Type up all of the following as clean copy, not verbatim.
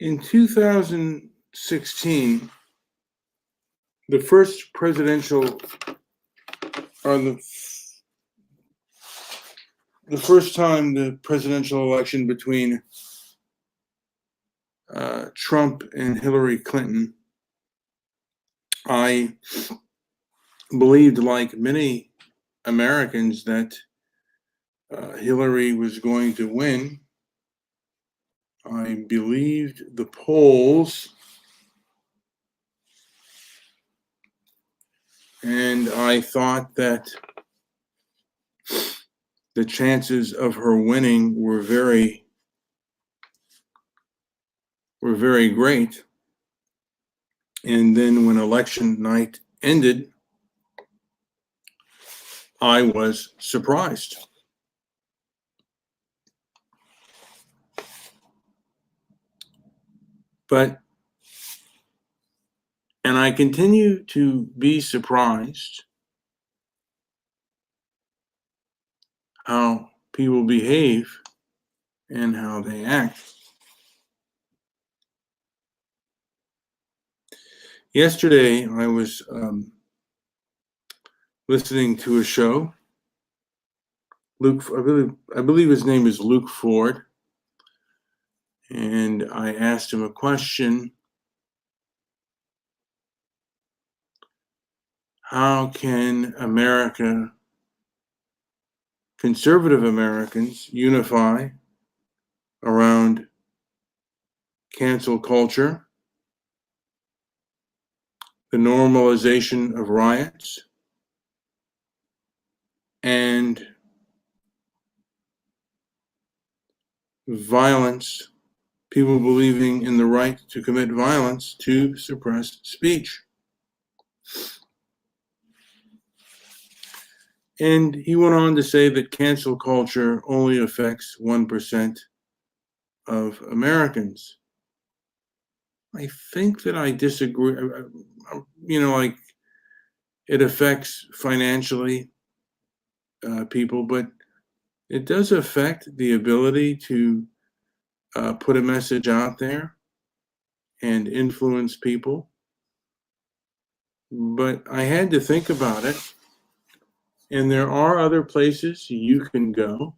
In 2016, the first presidential, or the first time the presidential election between Trump and Hillary Clinton, I believed, like many Americans, that Hillary was going to win. I believed the polls, and I thought that the chances of her winning were very great. And then when election night ended, I was surprised. And I continue to be surprised how people behave and how they act. Yesterday, I was listening to a show. I believe his name is Luke Ford, and I asked him a question. How can conservative Americans, unify around cancel culture, the normalization of riots, and violence, people believing in the right to commit violence to suppress speech? And he went on to say that cancel culture only affects 1% of Americans. I think that I disagree. Like, it affects financially people, but it does affect the ability to put a message out there and influence people. But I had to think about it. And there are other places you can go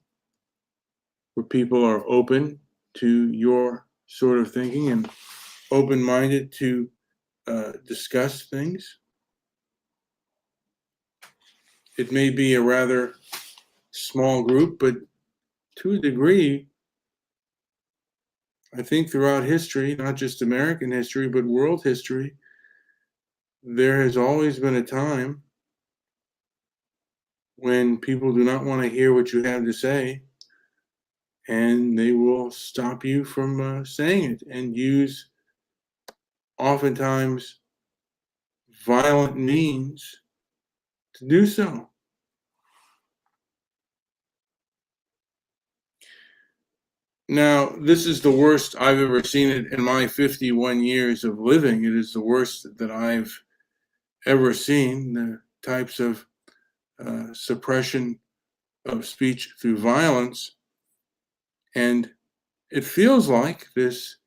where people are open to your sort of thinking and open-minded to discuss things. It may be a rather small group, but to a degree, I think throughout history, not just American history, but world history, there has always been a time when people do not want to hear what you have to say, and they will stop you from saying it and use oftentimes violent means to do so. Now, this is the worst I've ever seen it in my 51 years of living. It is the worst that I've ever seen, the types of suppression of speech through violence. And it feels like this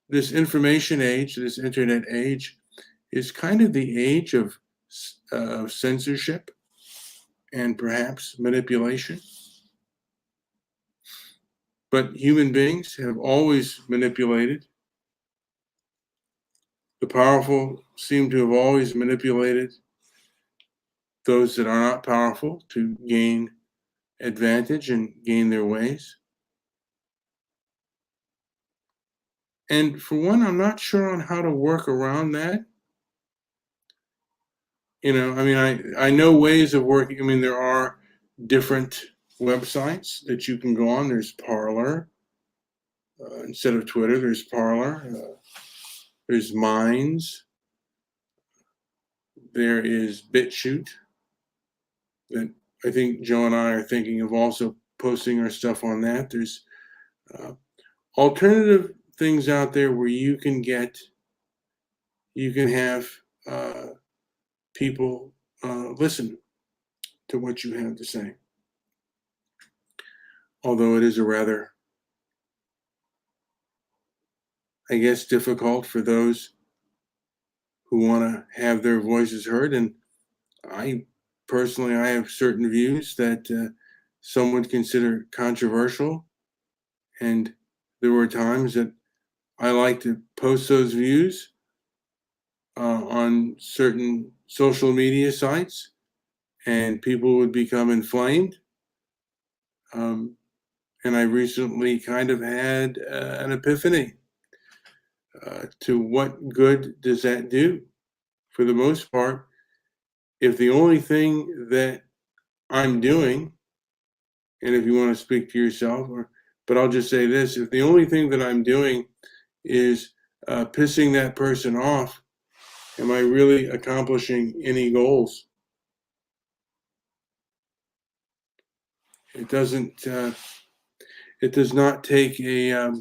information age, this internet age, is kind of the age of censorship and perhaps manipulation. But human beings have always manipulated. The powerful seem to have always manipulated those that are not powerful to gain advantage and gain their ways. And for one, I'm not sure on how to work around that. I know ways of working. There are different websites that you can go on. There's Parler. Instead of Twitter, there's Parler. There's Minds. There is BitChute, that I think Joe and I are thinking of also posting our stuff on that. There's alternative things out there where you can have people listen to what you have to say. Although it is a rather I guess, difficult for those who want to have their voices heard. And I personally, I have certain views that some would consider controversial. And there were times that I like to post those views on certain social media sites, and people would become inflamed. Um, and I recently kind of had an epiphany to what good does that do? For the most part, if the only thing that I'm doing, and if you want to speak to yourself, but I'll just say this: if the only thing that I'm doing is pissing that person off, am I really accomplishing any goals? It doesn't. It does not take a.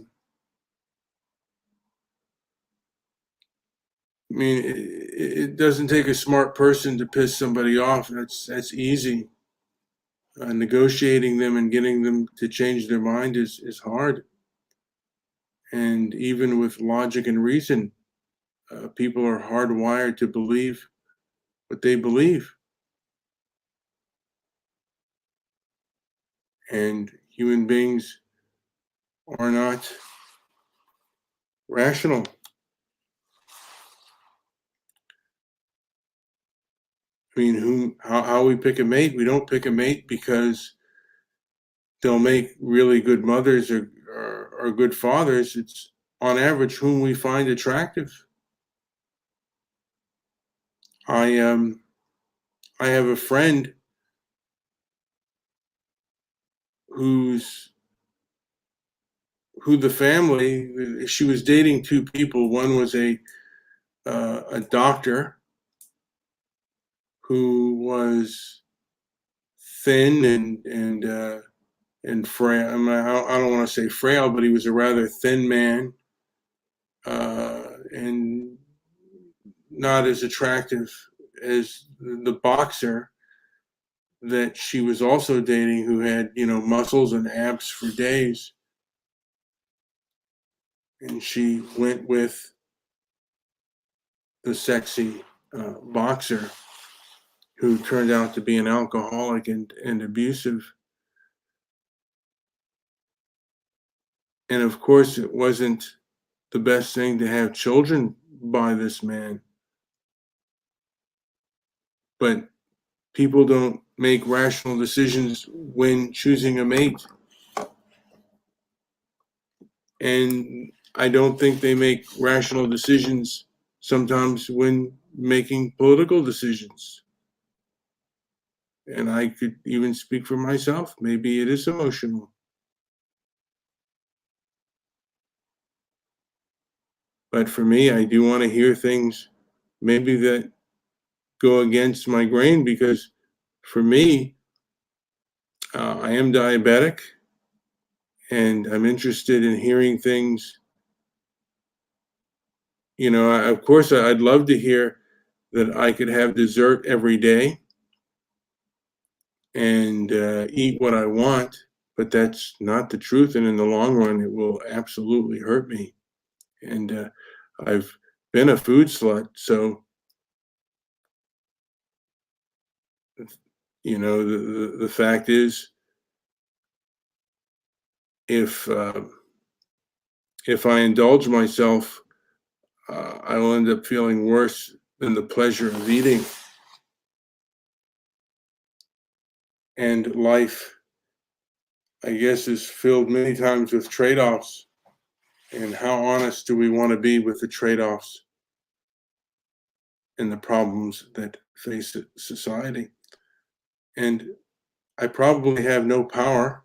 I mean, it doesn't take a smart person to piss somebody off. That's easy. Negotiating them and getting them to change their mind is hard. And even with logic and reason, people are hardwired to believe what they believe. And human beings are not rational. I mean, how we pick a mate? We don't pick a mate because they'll make really good mothers or good fathers. It's on average whom we find attractive. I I have a friend who's who the family, she was dating two people. One was a doctor who was thin and frail. I mean, I don't want to say frail, but he was a rather thin man, and not as attractive as the boxer that she was also dating, who had, muscles and abs for days. And she went with the sexy boxer, who turned out to be an alcoholic and abusive. And of course, it wasn't the best thing to have children by this man. But people don't make rational decisions when choosing a mate. And I don't think they make rational decisions sometimes when making political decisions. And I could even speak for myself. Maybe it is emotional. But for me, I do want to hear things maybe that go against my grain, because for me, I am diabetic and I'm interested in hearing things. Of course, I'd love to hear that I could have dessert every day and eat what I want, but that's not the truth. And in the long run, it will absolutely hurt me. And I've been a food slut. So, the fact is, if if I indulge myself, I will end up feeling worse than the pleasure of eating. And life, I guess, is filled many times with trade-offs. And how honest do we want to be with the trade-offs and the problems that face society? And I probably have no power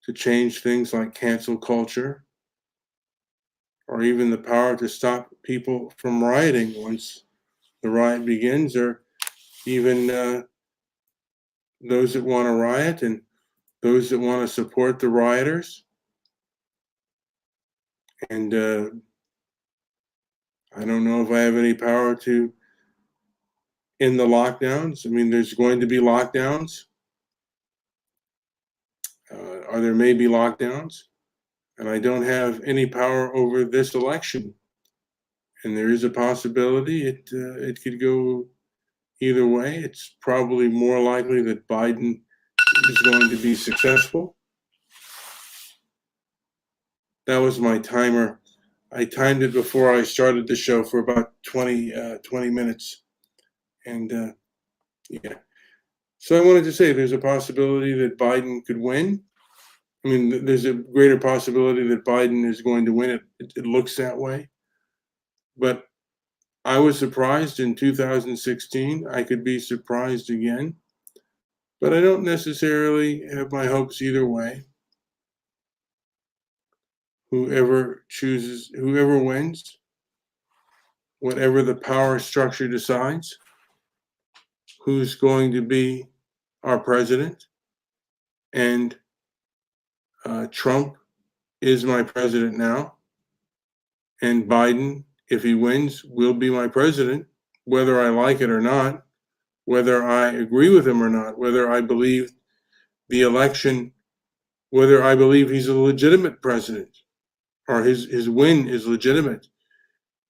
to change things like cancel culture, or even the power to stop people from rioting once the riot begins, or even those that want to riot and those that want to support the rioters. And I don't know if I have any power to end the lockdowns. I mean, there's going to be lockdowns. Or there may be lockdowns. and I don't have any power over this election. And there is a possibility it could go either way. It's probably more likely that Biden is going to be successful. That was my timer. I timed it before I started the show for about 20 minutes. And yeah. So I wanted to say there's a possibility that Biden could win. I mean, there's a greater possibility that Biden is going to win. It looks that way. But I was surprised in 2016. I could be surprised again. But I don't necessarily have my hopes either way. Whoever wins, whatever the power structure decides, who's going to be our president. And Trump is my president now. And Biden, if he wins, will be my president, whether I like it or not, whether I agree with him or not, whether I believe the election, whether I believe he's a legitimate president or his win is legitimate.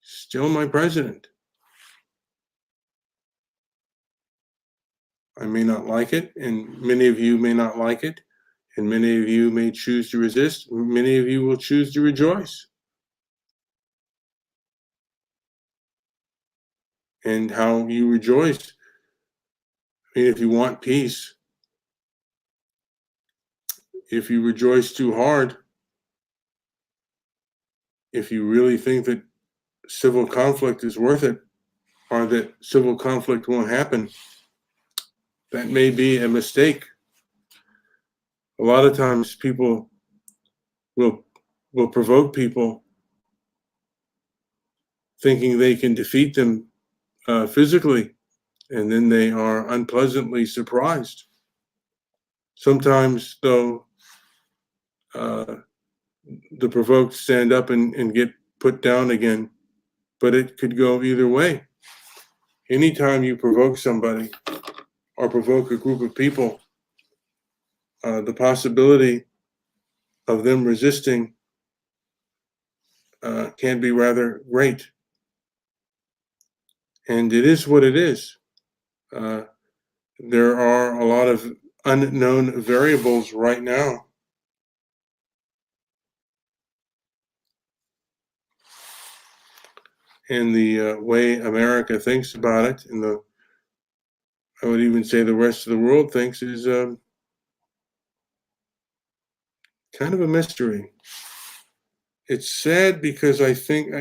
Still my president. I may not like it, and many of you may not like it, and many of you may choose to resist. Many of you will choose to rejoice. And how you rejoice. I mean, if you want peace, if you rejoice too hard, if you really think that civil conflict is worth it, or that civil conflict won't happen, that may be a mistake. A lot of times people will provoke people thinking they can defeat them physically, and then they are unpleasantly surprised. Sometimes, though, the provoked stand up and get put down again, but it could go either way. Anytime you provoke somebody or provoke a group of people, the possibility of them resisting can be rather great. And it is what it is. There are a lot of unknown variables right now. And the way America thinks about it, and I would even say the rest of the world thinks, is kind of a mystery. It's sad because I think,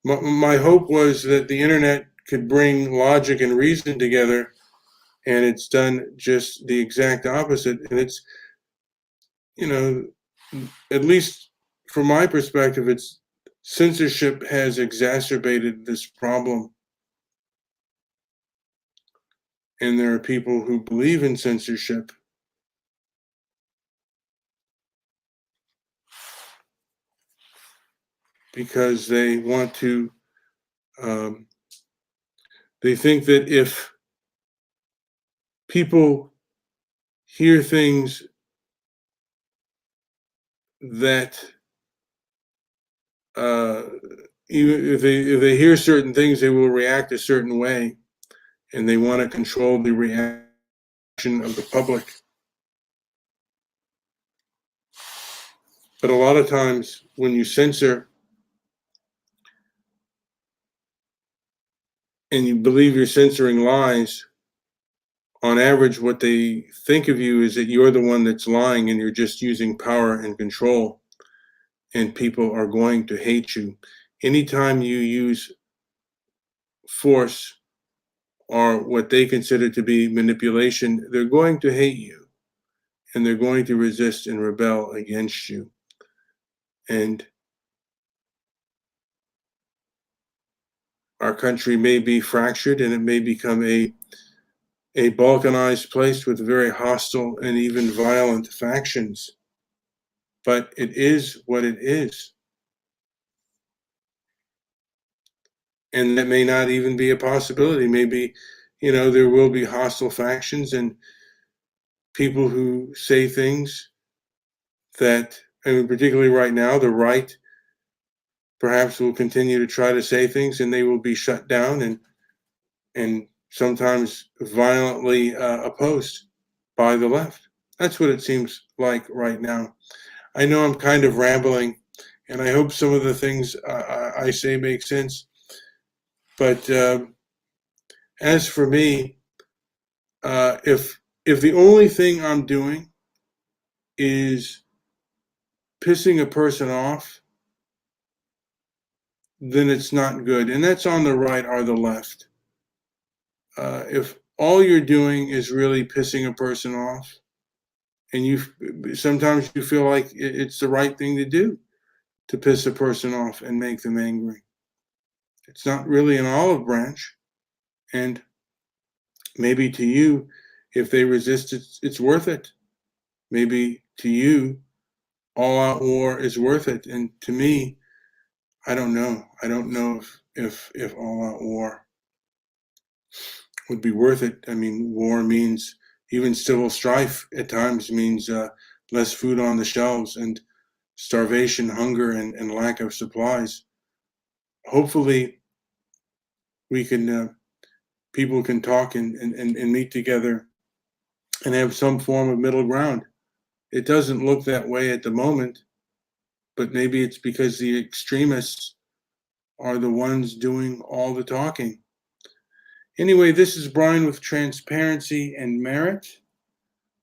my hope was that the internet could bring logic and reason together, and it's done just the exact opposite. And it's, at least from my perspective, censorship has exacerbated this problem. And there are people who believe in censorship because they want to, they think that if people hear things that, even if they hear certain things, they will react a certain way, and they want to control the reaction of the public. But a lot of times when you censor and you believe you're censoring lies, on average, what they think of you is that you're the one that's lying and you're just using power and control, and people are going to hate you. Anytime you use force or what they consider to be manipulation, they're going to hate you, and they're going to resist and rebel against you. And our country may be fractured, and it may become a balkanized place with very hostile and even violent factions. But it is what it is. And that may not even be a possibility. Maybe, there will be hostile factions and people who say things that and particularly right now, the right perhaps will continue to try to say things, and they will be shut down and sometimes violently opposed by the left. That's what it seems like right now. I know I'm kind of rambling, and I hope some of the things I say make sense. But as for me, if the only thing I'm doing is pissing a person off, then it's not good. And that's on the right or the left. If all you're doing is really pissing a person off, and sometimes you feel like it's the right thing to do to piss a person off and make them angry. It's not really an olive branch. And maybe to you, if they resist, it's worth it. Maybe to you, all out war is worth it. And to me, I don't know. I don't know if all out war would be worth it. I mean, war means, even civil strife at times means less food on the shelves and starvation, hunger, and lack of supplies. Hopefully, we can people can talk and meet together and have some form of middle ground. It doesn't look that way at the moment, but maybe it's because the extremists are the ones doing all the talking. Anyway, this is Brian with Transparency and Merit.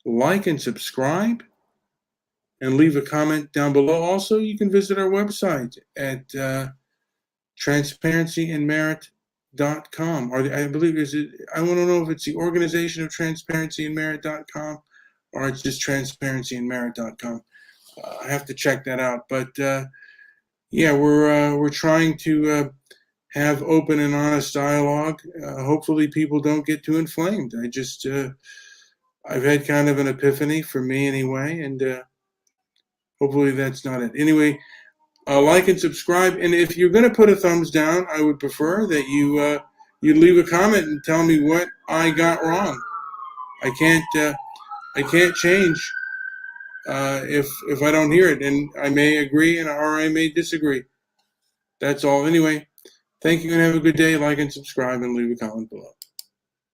Like and subscribe and leave a comment down below. Also, you can visit our website at transparencyandmerit.com. Or I believe I want to know if it's the Organization of Transparencyandmerit.com or it's just transparencyandmerit.com. I have to check that out. But yeah, we're trying to have open and honest dialogue. Hopefully, people don't get too inflamed. I've had kind of an epiphany, for me anyway, and hopefully that's not it. Anyway, like and subscribe, and if you're going to put a thumbs down, I would prefer that you leave a comment and tell me what I got wrong. I can't change if I don't hear it, and I may agree or I may disagree. That's all. Anyway, thank you and have a good day. Like and subscribe and leave a comment below.